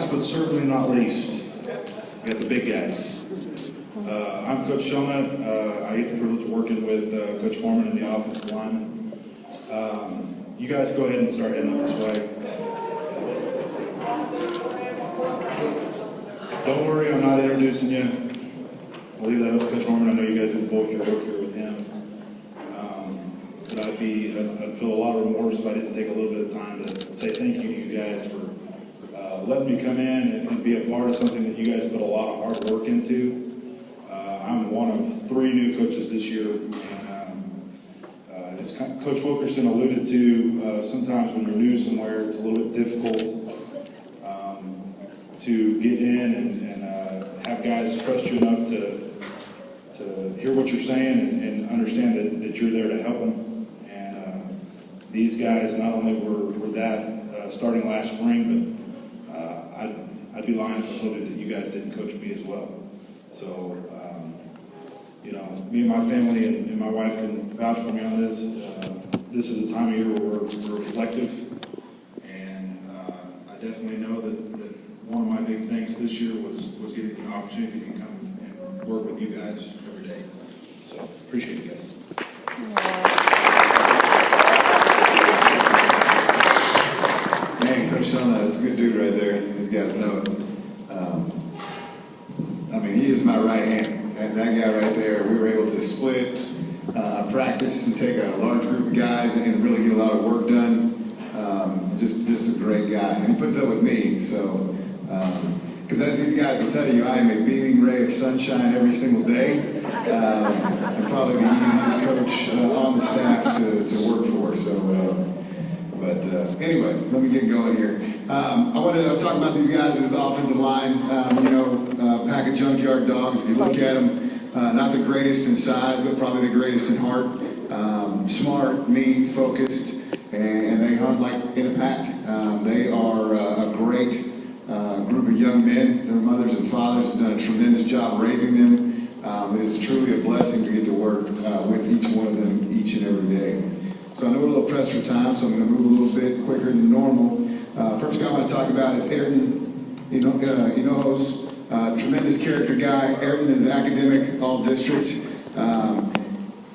last but certainly not least, we got the big guys. I'm Coach Shelnutt. I get the privilege of working with Coach Hormann in the offensive linemen. You guys go ahead and start heading up this way. Don't worry, I'm not introducing you. I'll leave that up to Coach Hormann. I know you guys did the bulk of your work here with him. But I'd feel a lot of remorse if I didn't take a little bit of time to say thank you to you guys for letting me come in and be a part of something that you guys put a lot of hard work into. I'm one of 3 new coaches this year, and as Coach Wilkerson alluded to, sometimes when you're new somewhere, it's a little bit difficult to get in and have guys trust you enough to hear what you're saying and understand that you're there to help them. And these guys not only were that starting last spring, but I'd be lying if I told you that you guys didn't coach me as well. So, you know, me and my family and my wife can vouch for me on this. This is a time of year where we're reflective, and I definitely know that one of my big things this year was getting the opportunity to come and work with you guys every day. So, appreciate you guys. Man, Coach Shelnutt, that's a good dude right there. These guys know it. I mean, he is my right hand. And that guy right there, we were able to split practice and take a large group of guys and really get a lot of work done. Just a great guy. And he puts up with me, so, because as these guys will tell you, I am a beaming ray of sunshine every single day. I'm probably the easiest coach on the staff to work for, so, but anyway, let me get going here. I wanted to talk about these guys as the offensive line. You know, pack of junkyard dogs. If you look at them, not the greatest in size, but probably the greatest in heart. Smart, mean, focused, and they hunt like in a pack. They are a great group of young men. Their mothers and fathers have done a tremendous job raising them. It is truly a blessing to get to work with each one of them each and every day. So I know we're a little pressed for time, so I'm going to move a little bit quicker than normal. First guy I want to talk about is Aryton Hignojos. Tremendous character guy. Aryton is academic, all district.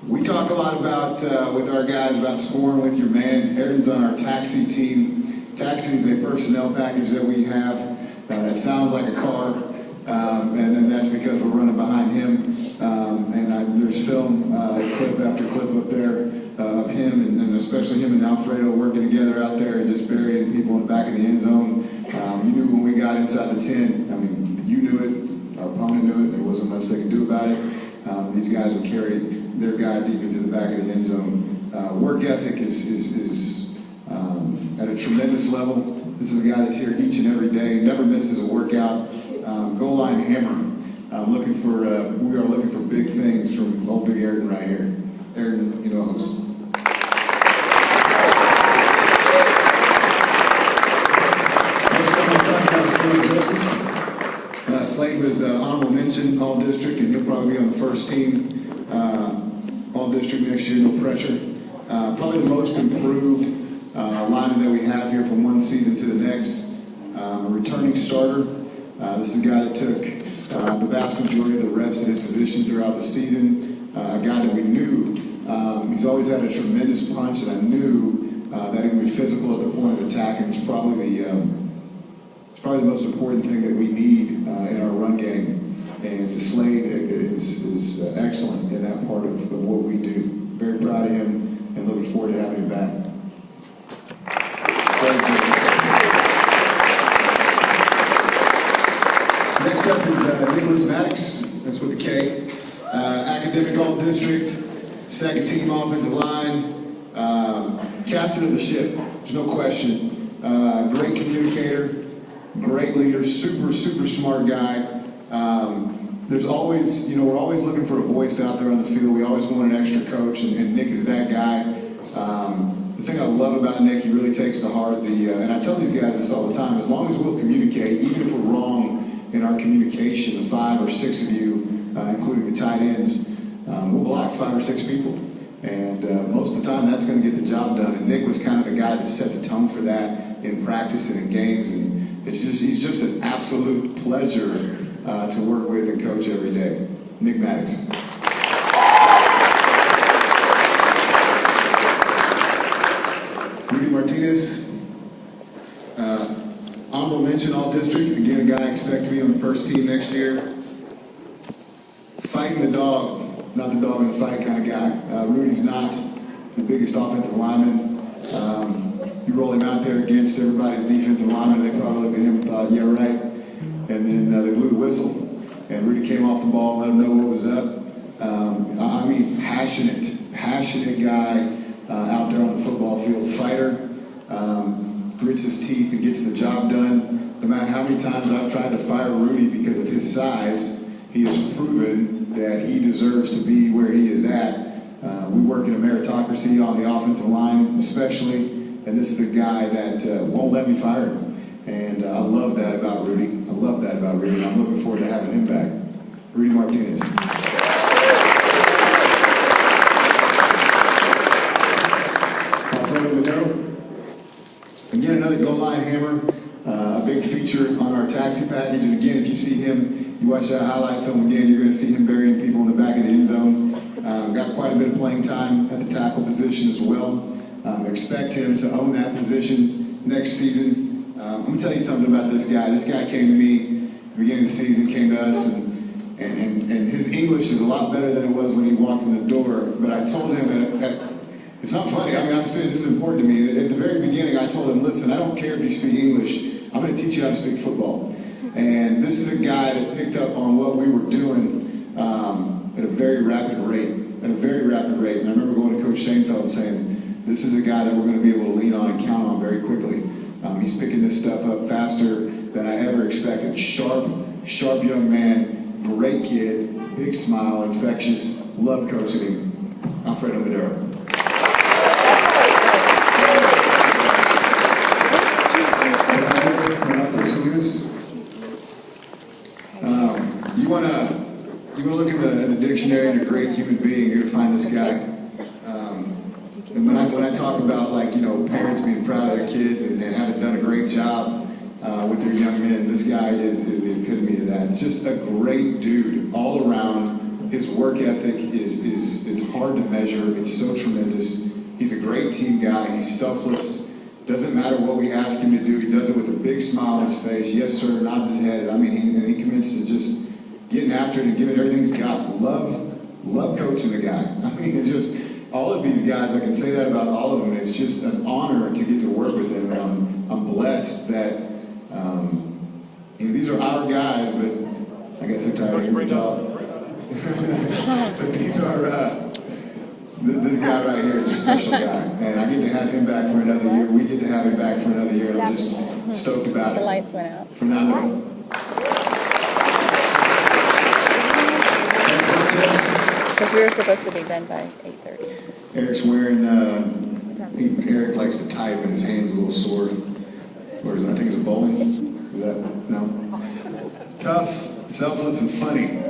We talk a lot about, with our guys, about scoring with your man. Aryton's on our taxi team. Taxi is a personnel package that we have. It sounds like a car, and then that's because we're running behind him. There's film, clip after clip up there of him, and especially him and Alfredo working together out there and just burying people in the back of the end zone. You knew when we got inside the 10, I mean, you knew it, our opponent knew it, there wasn't much they could do about it. These guys would carry their guy deep into the back of the end zone. Work ethic is at a tremendous level. This is a guy that's here each and every day, never misses a workout. Goal line hammer. We are looking for big things from old big Aryton right here. Aryton Hignojos. Next up, I'm talking about Slade Jocis. Slade was honorable mention all district, and he'll probably be on the first team all district next year. No pressure. Probably the most improved lineman that we have here from one season to the next. A returning starter. This is a guy that took the vast majority of the reps at his position throughout the season. A guy that we knew, he's always had a tremendous punch, and I knew that he would be physical at the point of attack, and it's probably the most important thing that we need in our run game. And Slade is excellent in that part of what we do. Very proud of him, and looking forward to having him back. Next up is Nikolas Maddux, that's with a K. Academic all-district, second team offensive line, captain of the ship, there's no question. Great communicator, great leader, super smart guy. There's always, we're always looking for a voice out there on the field. We always want an extra coach, and Nick is that guy. The thing I love about Nick, he really takes to heart and I tell these guys this all the time, as long as we'll communicate, even if we're wrong in our communication, the 5 or 6 of you, including the tight ends, we'll block 5 or 6 people. And most of the time, that's going to get the job done. And Nick was kind of the guy that set the tone for that in practice and in games. he's just an absolute pleasure to work with and coach every day. Nick Maddux. Rudy Martinez. Honorable mention all district. Again, a guy I expect to be on the first team next year. Fighting the dog, not the dog in the fight kind of guy. Rudy's not the biggest offensive lineman. You roll him out there against everybody's defensive lineman, they probably looked at him and thought, yeah, right. And then they blew the whistle. And Rudy came off the ball and let him know what was up. I mean, passionate guy out there on the football field, fighter. Grits his teeth and gets the job done. No matter how many times I've tried to fire Rudy because of his size, he has proven that he deserves to be where he is at. We work in a meritocracy on the offensive line, especially, and this is a guy that won't let me fire him. And I love that about Rudy. I love that about Rudy, and I'm looking forward to having him back. Rudy Martinez. Alfredo Medero. Again, another goal line hammer, a big feature on our taxi package. And again, if you see him, you watch that highlight film again, you're going to see him burying people in the back of the end zone. Got quite a bit of playing time at the tackle position as well. Expect him to own that position next season. I'm going to tell you something about this guy. This guy came to me at the beginning of the season, came to us, and his English is a lot better than it was when he walked in the door. But I told him, it's not funny, I mean, I'm saying this is important to me. At the very beginning, I told him, listen, I don't care if you speak English, I'm going to teach you how to speak football. And this is a guy that picked up on what we were doing at a very rapid rate. And I remember going to Coach Shanefield and saying, this is a guy that we're going to be able to lean on and count on very quickly. He's picking this stuff up faster than I ever expected. Sharp young man, great kid, big smile, infectious, love coaching him. Alfredo Medero. Norato, Salinas. You want to look in the dictionary and a great human being, you're going to find this guy. And when I talk about, like, you know, parents being proud of their kids and having done a great job with their young men, this guy is the epitome of that. It's just a great dude all around. His work ethic is hard to measure. It's so tremendous. He's a great team guy. He's selfless. Doesn't matter what we ask him to do. He does it with a big smile on his face. Yes, sir. Nods his head. I mean, he commits to just getting after it and giving everything he's got. Love coaching the guy. I mean, it's just all of these guys. I can say that about all of them. It's just an honor to get to work with them, and I'm blessed that you know, these are our guys. But I guess I'm tired of hearing me talk. But these are. This guy right here is a special guy, and I get to have him back for another year. We get to have him back for another year, and I'm just stoked about it. The lights went out. Fernando. Sanchex. Because we were supposed to be done by 8:30. Eric's wearing, Eric likes to type, and his hand's a little sore. Or is I think it's a bowling? Is that, no? Tough, selfless, and funny.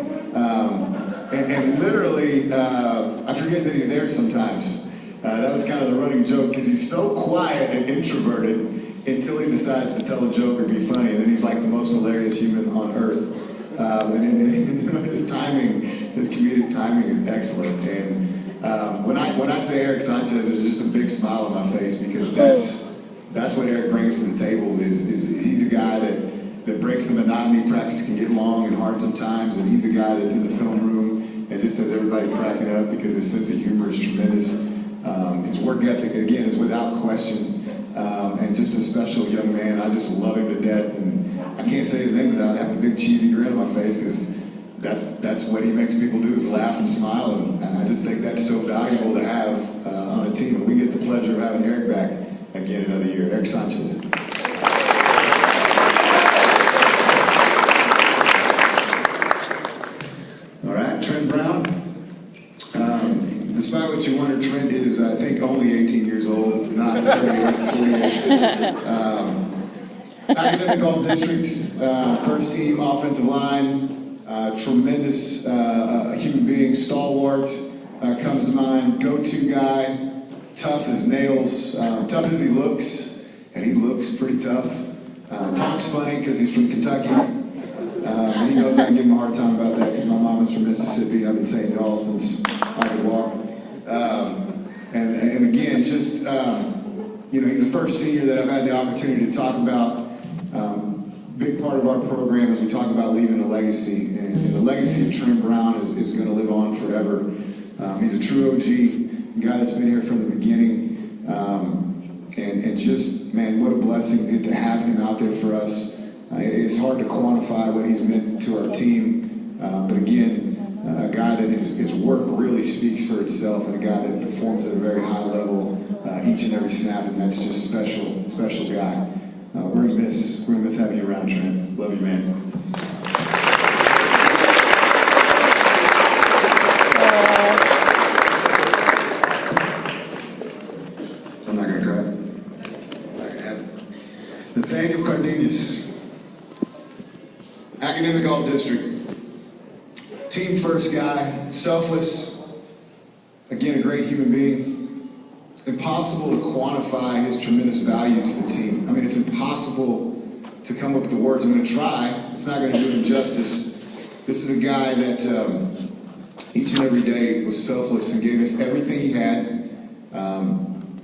And literally, I forget that he's there sometimes. That was kind of the running joke, because he's so quiet and introverted until he decides to tell a joke or be funny, and then he's like the most hilarious human on earth. And his timing, his comedic timing is excellent. And when I say Eric Sanchez, there's just a big smile on my face, because that's what Eric brings to the table. Is he's a guy that breaks the monotony. Practice can get long and hard sometimes, and he's a guy that's in the film room and just has everybody cracking up because his sense of humor is tremendous. His work ethic, again, is without question, and just a special young man. I just love him to death, and I can't say his name without having a big cheesy grin on my face, because that's what he makes people do, is laugh and smile, and I just think that's so valuable to have on a team, and we get the pleasure of having Eric back again another year. Eric Sanchez. Trent Brown. Despite what you wonder, Trent is, I think, only 18 years old, not 48. Academic All-District, first team, offensive line, tremendous human being, stalwart, comes to mind, go-to guy, tough as nails, tough as he looks, and he looks pretty tough. Talks funny because he's from Kentucky. And he knows I can give him a hard time about that because my mom is from Mississippi. I've been saying y'all since I could walk. And again, just, he's the first senior that I've had the opportunity to talk about. Big part of our program is we talk about leaving a legacy. And the legacy of Trent Brown is going to live on forever. He's a true OG, guy that's been here from the beginning. And just, man, what a blessing to have him out there for us. It's hard to quantify what he's meant to our team. But again, a guy that his work really speaks for itself, and a guy that performs at a very high level each and every snap, and that's just special guy. We're gonna miss having you around, Trent. Love you, man. I'm not gonna cry. Not gonna happen. Nathaniel Cardenas, academic all-district. Team first guy, selfless, again, a great human being. Impossible to quantify his tremendous value to the team. I mean, it's impossible to come up with the words. I'm going to try. It's not going to do him justice. This is a guy that each and every day was selfless and gave us everything he had.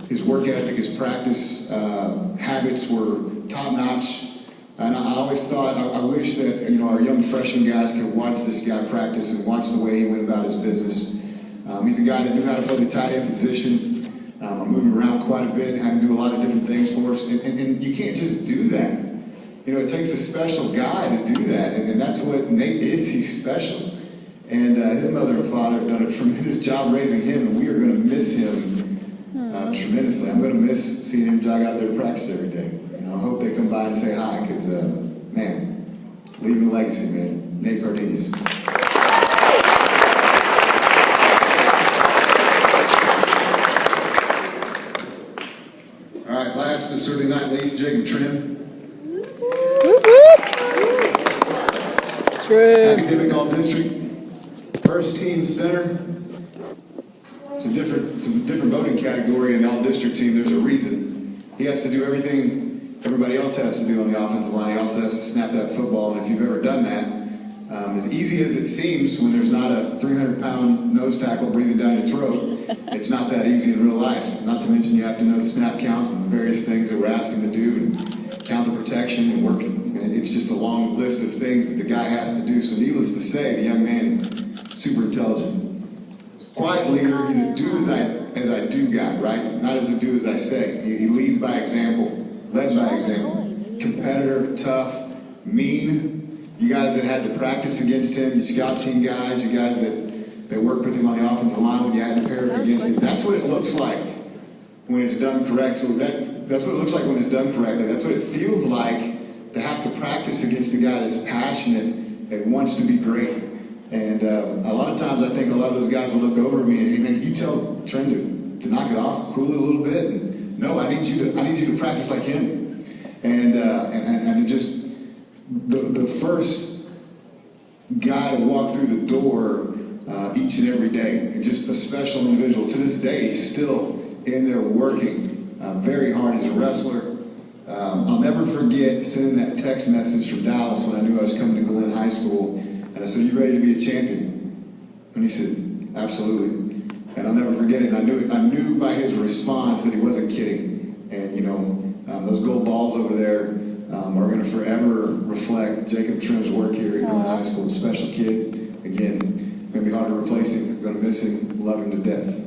His work ethic, his practice habits were top-notch. And I always thought, I wish that our young freshman guys could watch this guy practice and watch the way he went about his business. He's a guy that knew how to play the tight end position. Moving around quite a bit, had to do a lot of different things for us. And you can't just do that. It takes a special guy to do that. And that's what Nate is. He's special. And his mother and father have done a tremendous job raising him, and we are going to miss him tremendously. I'm going to miss seeing him jog out there to practice every day. I hope they come by and say hi, because, man, leaving a legacy, man. Nate Cardenas. All right, last but certainly not least, Jacob Trim. Academic all-district, first team center. It's a different voting category in the all-district team. There's a reason. He has to do everything everybody else has to do on the offensive line. He also has to snap that football, and if you've ever done that, as easy as it seems when there's not a 300-pound nose tackle breathing down your throat, it's not that easy in real life. Not to mention you have to know the snap count and various things that we're asking to do, and count the protection and work. And it's just a long list of things that the guy has to do. So needless to say, the young man, super intelligent. Quiet leader. He's a do as I do guy, right? Not as a do as I say. He leads by example. Led by example. Competitor, tough, mean. You guys that had to practice against him, you scout team guys, you guys that worked with him on the offensive line when you had to pair up against him. That's what it looks like when it's done correct. So that's what it looks like when it's done correctly. That's what it feels like to have to practice against a guy that's passionate and wants to be great. And a lot of times I think a lot of those guys will look over at me and, hey man, can you tell Trent to knock it off, cool it a little bit? And, no, I need you to practice like him. And just the first guy to walk through the door each and every day, and just a special individual. To this day, he's still in there working very hard. He's a wrestler. I'll never forget sending that text message from Dallas when I knew I was coming to Glen High School, and I said, "You ready to be a champion?" And he said, "Absolutely." And I'll never forget it. I knew by his response that he wasn't kidding. And those gold balls over there are going to forever reflect Jacob Trim's work here at Glen High School. Special kid. Again, going to be hard to replace him. Going to miss him. Love him to death.